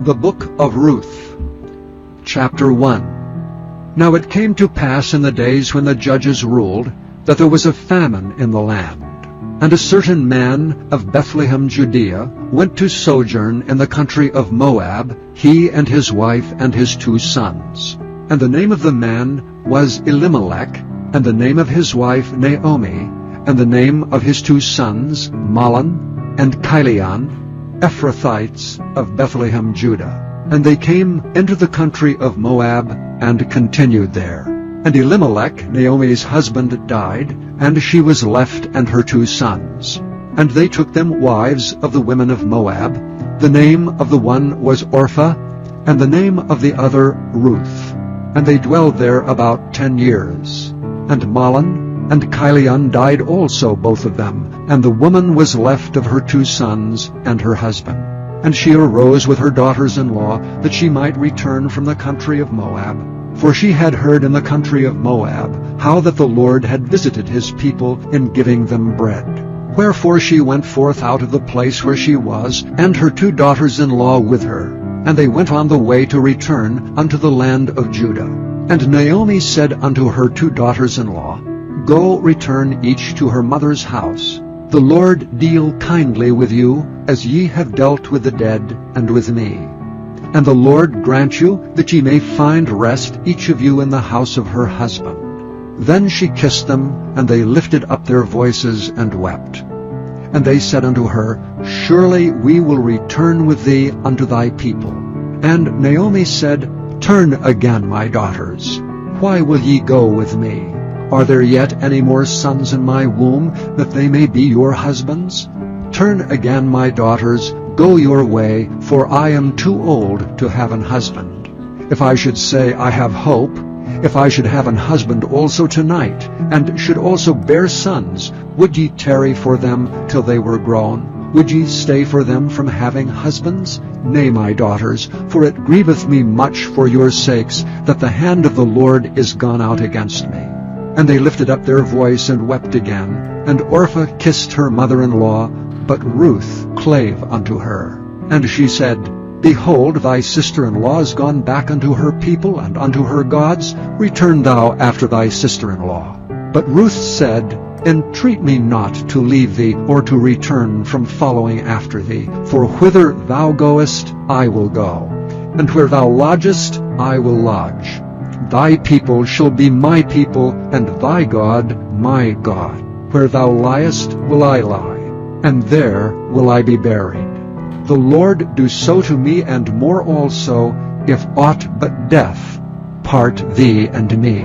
The Book of Ruth, Chapter 1. Now it came to pass in the days when the judges ruled, that there was a famine in the land. And a certain man of Bethlehem, Judea, went to sojourn in the country of Moab, he and his wife and his 2 sons. And the name of the man was Elimelech, and the name of his wife Naomi, and the name of his 2 sons Mahlon and Chilion, Ephrathites of Bethlehem, Judah. And they came into the country of Moab, and continued there. And Elimelech, Naomi's husband, died, and she was left and her 2 sons. And they took them wives of the women of Moab. The name of the one was Orpah, and the name of the other Ruth. And they dwelled there about 10 years. And Mahlon and Chilion died also, both of them, and the woman was left of her 2 sons and her husband. And she arose with her daughters-in-law, that she might return from the country of Moab. For she had heard in the country of Moab how that the Lord had visited his people in giving them bread. Wherefore she went forth out of the place where she was, and her 2 daughters-in-law with her. And they went on the way to return unto the land of Judah. And Naomi said unto her 2 daughters-in-law, Go, return each to her mother's house. The Lord deal kindly with you, as ye have dealt with the dead and with me. And the Lord grant you that ye may find rest, each of you in the house of her husband. Then she kissed them, and they lifted up their voices and wept. And they said unto her, Surely we will return with thee unto thy people. And Naomi said, Turn again, my daughters. Why will ye go with me? Are there yet any more sons in my womb, that they may be your husbands? Turn again, my daughters, go your way, for I am too old to have an husband. If I should say, I have hope, if I should have an husband also tonight, and should also bear sons, would ye tarry for them till they were grown? Would ye stay for them from having husbands? Nay, my daughters, for it grieveth me much for your sakes, that the hand of the Lord is gone out against me. And they lifted up their voice and wept again. And Orpah kissed her mother-in-law, but Ruth clave unto her. And she said, Behold, thy sister-in-law is gone back unto her people and unto her gods. Return thou after thy sister-in-law. But Ruth said, Entreat me not to leave thee, or to return from following after thee. For whither thou goest, I will go, and where thou lodgest, I will lodge. Thy people shall be my people, and thy God my God. Where thou liest will I lie, and there will I be buried. The Lord do so to me, and more also, if aught but death part thee and me.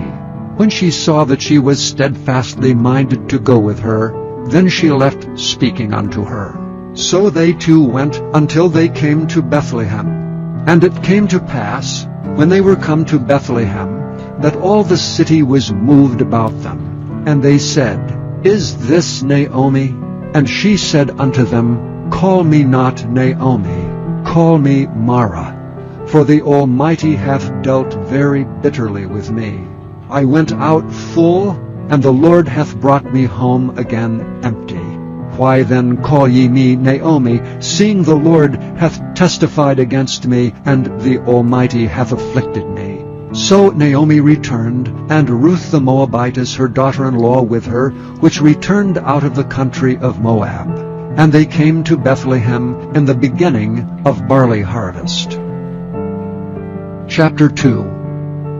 When she saw that she was steadfastly minded to go with her, then she left speaking unto her. So they 2 went until they came to Bethlehem. And it came to pass, when they were come to Bethlehem, that all the city was moved about them. And they said, Is this Naomi? And she said unto them, Call me not Naomi, call me Mara, for the Almighty hath dealt very bitterly with me. I went out full, and the Lord hath brought me home again empty. Why then call ye me Naomi, seeing the Lord hath testified against me, and the Almighty hath afflicted me? So Naomi returned, and Ruth the Moabitess her daughter-in-law with her, which returned out of the country of Moab. And they came to Bethlehem in the beginning of barley harvest. Chapter 2.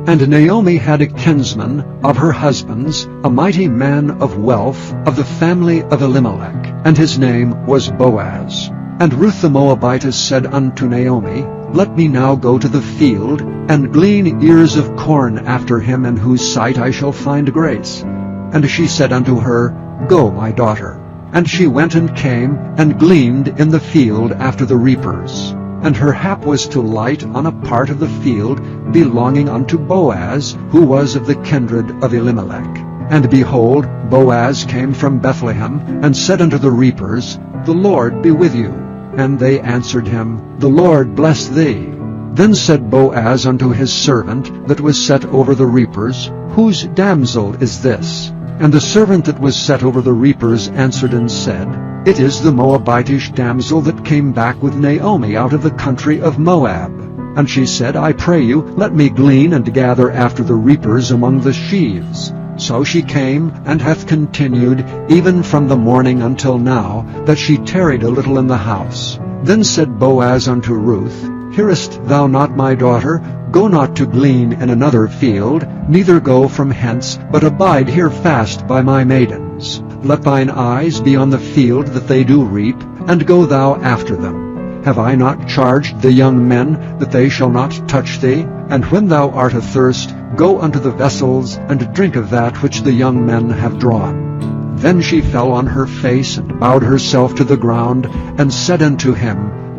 And Naomi had a kinsman of her husband's, a mighty man of wealth, of the family of Elimelech, and his name was Boaz. And Ruth the Moabitess said unto Naomi, Let me now go to the field, and glean ears of corn after him in whose sight I shall find grace. And she said unto her, Go, my daughter. And she went and came, and gleaned in the field after the reapers. And her hap was to light on a part of the field belonging unto Boaz, who was of the kindred of Elimelech. And behold, Boaz came from Bethlehem, and said unto the reapers, The Lord be with you. And they answered him, The Lord bless thee. Then said Boaz unto his servant that was set over the reapers, Whose damsel is this? And the servant that was set over the reapers answered and said, "It is the Moabitish damsel that came back with Naomi out of the country of Moab." And she said, "I pray you, let me glean and gather after the reapers among the sheaves." So she came, and hath continued even from the morning until now, that she tarried a little in the house. Then said Boaz unto Ruth, "Hearest thou not, my daughter? Go not to glean in another field, neither go from hence, but abide here fast by my maidens. Let thine eyes be on the field that they do reap, and go thou after them. Have I not charged the young men that they shall not touch thee? And when thou art athirst, go unto the vessels, and drink of that which the young men have drawn." Then she fell on her face, and bowed herself to the ground, and said unto him,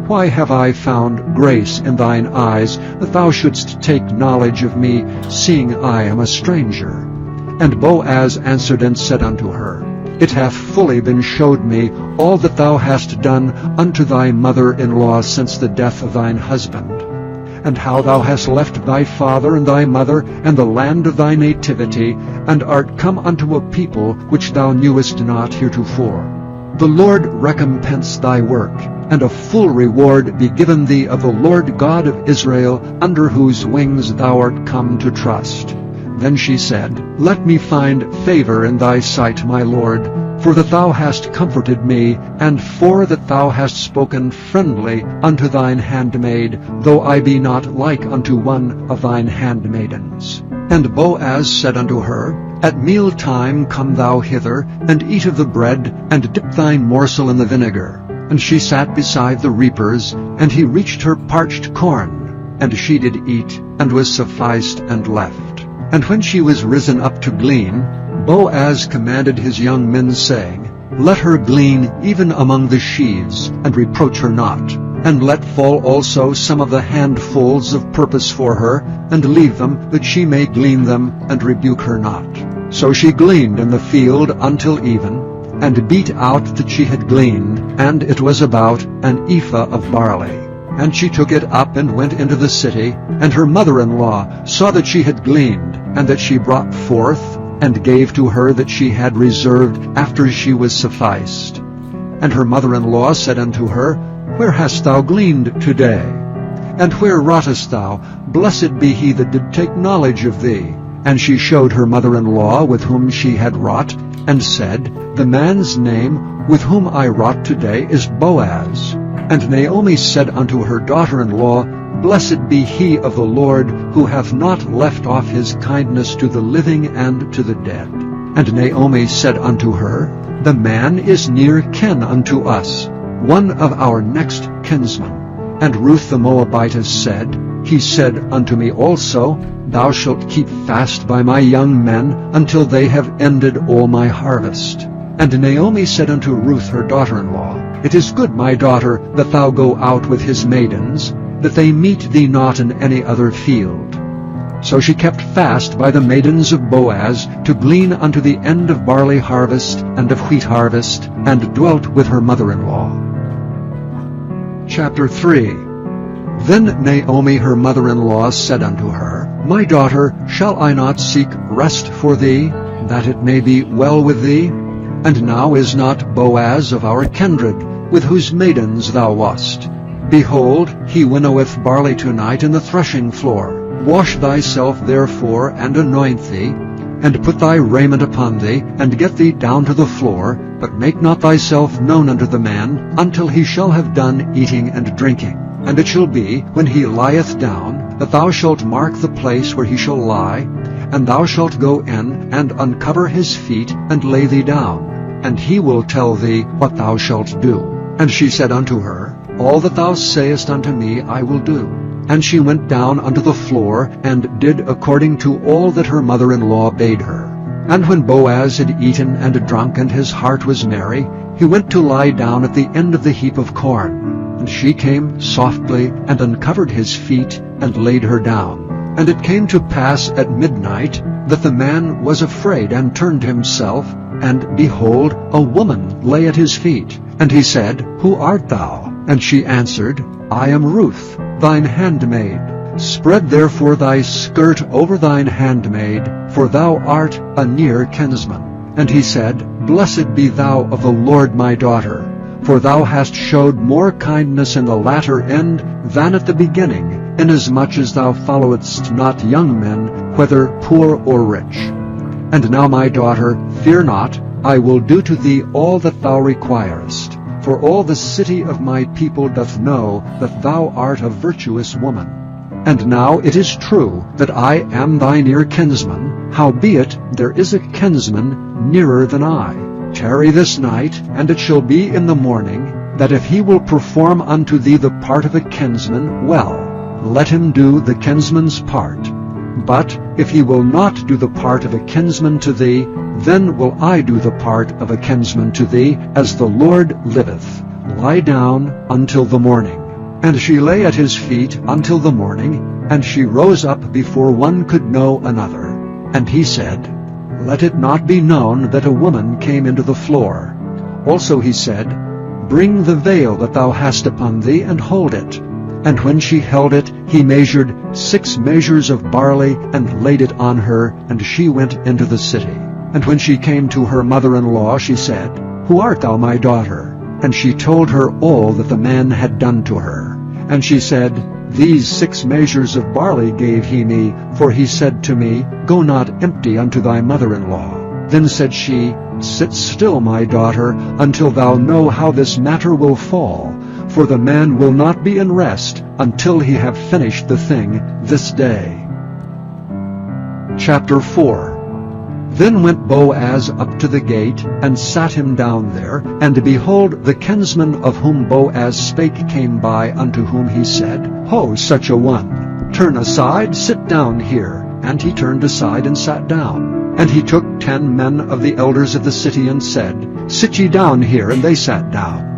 "Why have I found grace in thine eyes, that thou shouldst take knowledge of me, seeing I am a stranger?" And Boaz answered and said unto her, "It hath fully been showed me all that thou hast done unto thy mother-in-law since the death of thine husband, and how thou hast left thy father and thy mother and the land of thy nativity, and art come unto a people which thou knewest not heretofore. The Lord recompense thy work, and a full reward be given thee of the Lord God of Israel, under whose wings thou art come to trust." Then she said, "Let me find favor in thy sight, my Lord, for that thou hast comforted me, and for that thou hast spoken friendly unto thine handmaid, though I be not like unto one of thine handmaidens." And Boaz said unto her, "At meal time come thou hither, and eat of the bread, and dip thine morsel in the vinegar." And she sat beside the reapers, and he reached her parched corn. And she did eat, and was sufficed, and left. And when she was risen up to glean, Boaz commanded his young men, saying, "Let her glean even among the sheaves, and reproach her not. And let fall also some of the handfuls of purpose for her, and leave them, that she may glean them, and rebuke her not." So she gleaned in the field until even, and beat out that she had gleaned, and it was about an ephah of barley. And she took it up and went into the city, and her mother-in-law saw that she had gleaned, and that she brought forth, and gave to her that she had reserved after she was sufficed. And her mother-in-law said unto her, "Where hast thou gleaned today? And where wroughtest thou? Blessed be he that did take knowledge of thee." And she showed her mother-in-law with whom she had wrought, and said, "The man's name with whom I wrought today is Boaz." And Naomi said unto her daughter-in-law, "Blessed be he of the Lord, who hath not left off his kindness to the living and to the dead." And Naomi said unto her, "The man is near kin unto us, one of our next kinsmen." And Ruth the Moabitess said, "He said unto me also, Thou shalt keep fast by my young men until they have ended all my harvest." And Naomi said unto Ruth her daughter-in-law, "It is good, my daughter, that thou go out with his maidens, that they meet thee not in any other field." So she kept fast by the maidens of Boaz to glean unto the end of barley harvest and of wheat harvest, and dwelt with her mother-in-law. Chapter 3. Then Naomi her mother-in-law said unto her, "My daughter, shall I not seek rest for thee, that it may be well with thee? And now is not Boaz of our kindred, with whose maidens thou wast? Behold, he winnoweth barley tonight in the threshing floor. Wash thyself therefore, and anoint thee, and put thy raiment upon thee, and get thee down to the floor, but make not thyself known unto the man, until he shall have done eating and drinking. And it shall be, when he lieth down, that thou shalt mark the place where he shall lie, and thou shalt go in, and uncover his feet, and lay thee down, and he will tell thee what thou shalt do." And she said unto her, "All that thou sayest unto me I will do." And she went down unto the floor, and did according to all that her mother-in-law bade her. And when Boaz had eaten and drunk, and his heart was merry, he went to lie down at the end of the heap of corn. And she came softly, and uncovered his feet, and laid her down. And it came to pass at midnight, that the man was afraid, and turned himself, and behold, a woman lay at his feet. And he said, "Who art thou?" And she answered, "I am Ruth, thine handmaid. Spread therefore thy skirt over thine handmaid, for thou art a near kinsman." And he said, "Blessed be thou of the Lord, my daughter. For thou hast showed more kindness in the latter end than at the beginning, inasmuch as thou followedst not young men, whether poor or rich. And now, my daughter, fear not, I will do to thee all that thou requirest. For all the city of my people doth know that thou art a virtuous woman. And now it is true that I am thy near kinsman, howbeit there is a kinsman nearer than I. Tarry this night, and it shall be in the morning, that if he will perform unto thee the part of a kinsman, well, let him do the kinsman's part. But if he will not do the part of a kinsman to thee, then will I do the part of a kinsman to thee, as the Lord liveth. Lie down until the morning. And she lay at his feet until the morning, and she rose up before one could know another. And he said, Let it not be known that a woman came into the floor. Also he said, Bring the veil that thou hast upon thee, and hold it. And when she held it, he measured 6 measures of barley, and laid it on her, and she went into the city. And when she came to her mother-in-law, she said, Who art thou, my daughter? And she told her all that the man had done to her. And she said, These 6 measures of barley gave he me, for he said to me, Go not empty unto thy mother-in-law. Then said she, Sit still, my daughter, until thou know how this matter will fall. For the man will not be in rest until he have finished the thing this day. Chapter 4. Then went Boaz up to the gate, and sat him down there. And behold, the kinsman of whom Boaz spake came by, unto whom he said, Ho, such a one! Turn aside, sit down here. And he turned aside and sat down. And he took 10 men of the elders of the city, and said, Sit ye down here. And they sat down.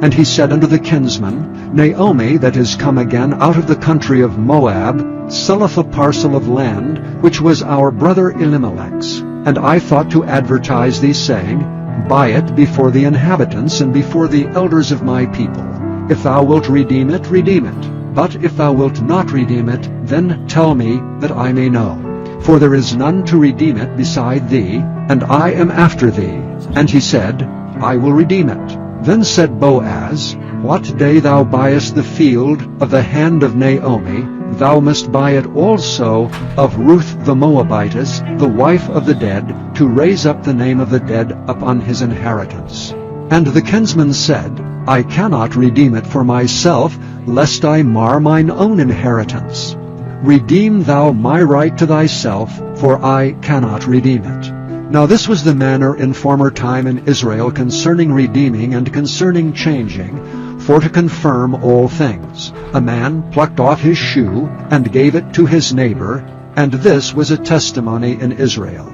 And he said unto the kinsman, Naomi, that is come again out of the country of Moab, selleth a parcel of land, which was our brother Elimelech's. And I thought to advertise thee, saying, Buy it before the inhabitants, and before the elders of my people. If thou wilt redeem it, redeem it. But if thou wilt not redeem it, then tell me, that I may know. For there is none to redeem it beside thee, and I am after thee. And he said, I will redeem it. Then said Boaz, What day thou buyest the field of the hand of Naomi, thou must buy it also of Ruth the Moabitess, the wife of the dead, to raise up the name of the dead upon his inheritance. And the kinsman said, I cannot redeem it for myself, lest I mar mine own inheritance. Redeem thou my right to thyself, for I cannot redeem it. Now this was the manner in former time in Israel concerning redeeming and concerning changing, for to confirm all things. A man plucked off his shoe, and gave it to his neighbor, and this was a testimony in Israel.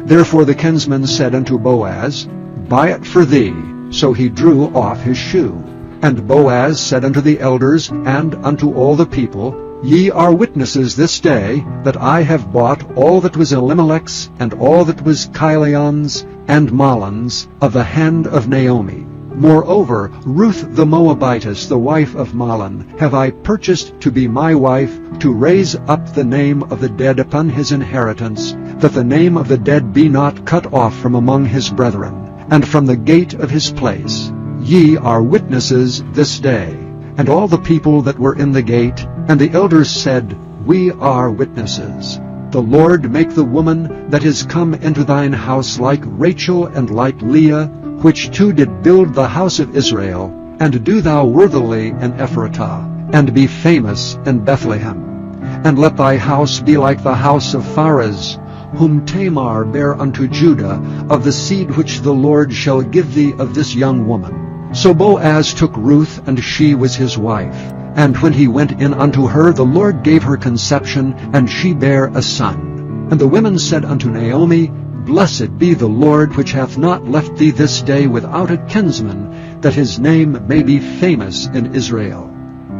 Therefore the kinsman said unto Boaz, Buy it for thee. So he drew off his shoe. And Boaz said unto the elders and unto all the people, Ye are witnesses this day that I have bought all that was Elimelech's, and all that was Chilion's and Mahlon's, of the hand of Naomi. Moreover, Ruth the Moabitess, the wife of Mahlon, have I purchased to be my wife, to raise up the name of the dead upon his inheritance, that the name of the dead be not cut off from among his brethren, and from the gate of his place. Ye are witnesses this day. And all the people that were in the gate, and the elders said, We are witnesses. The Lord make the woman that is come into thine house like Rachel and like Leah, which two did build the house of Israel, and do thou worthily in Ephratah, and be famous in Bethlehem. And let thy house be like the house of Pharez, whom Tamar bare unto Judah, of the seed which the Lord shall give thee of this young woman. So Boaz took Ruth, and she was his wife. And when he went in unto her, the Lord gave her conception, and she bare a son. And the women said unto Naomi, Blessed be the Lord, which hath not left thee this day without a kinsman, that his name may be famous in Israel.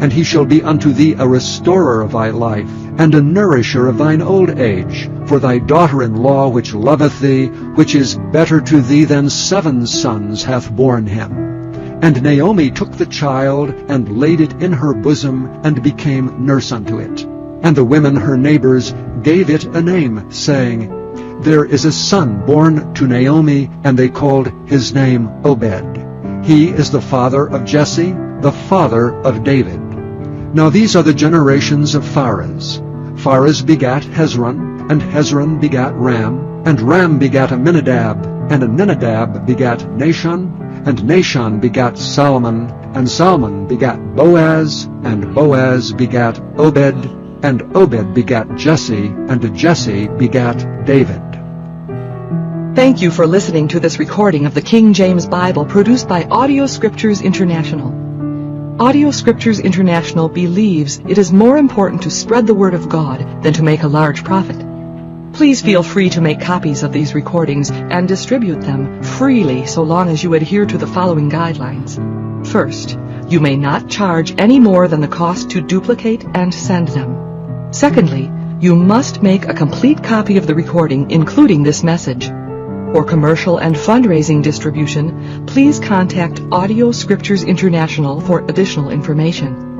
And he shall be unto thee a restorer of thy life, and a nourisher of thine old age. For thy daughter-in-law which loveth thee, which is better to thee than 7 sons, hath borne him. And Naomi took the child, and laid it in her bosom, and became nurse unto it. And the women her neighbors gave it a name, saying, There is a son born to Naomi, and they called his name Obed. He is the father of Jesse, the father of David. Now these are the generations of Pharez. Pharez begat Hezron, and Hezron begat Ram, and Ram begat Amminadab, and Amminadab begat Nahshon, and Nahshon begat Salmon, and Salmon begat Boaz, and Boaz begat Obed, and Obed begat Jesse, and Jesse begat David. Thank you for listening to this recording of the King James Bible produced by Audio Scriptures International. Audio Scriptures International believes it is more important to spread the Word of God than to make a large profit. Please feel free to make copies of these recordings and distribute them freely so long as you adhere to the following guidelines. First, you may not charge any more than the cost to duplicate and send them. Secondly, you must make a complete copy of the recording, including this message. For commercial and fundraising distribution, please contact Audio Scriptures International for additional information.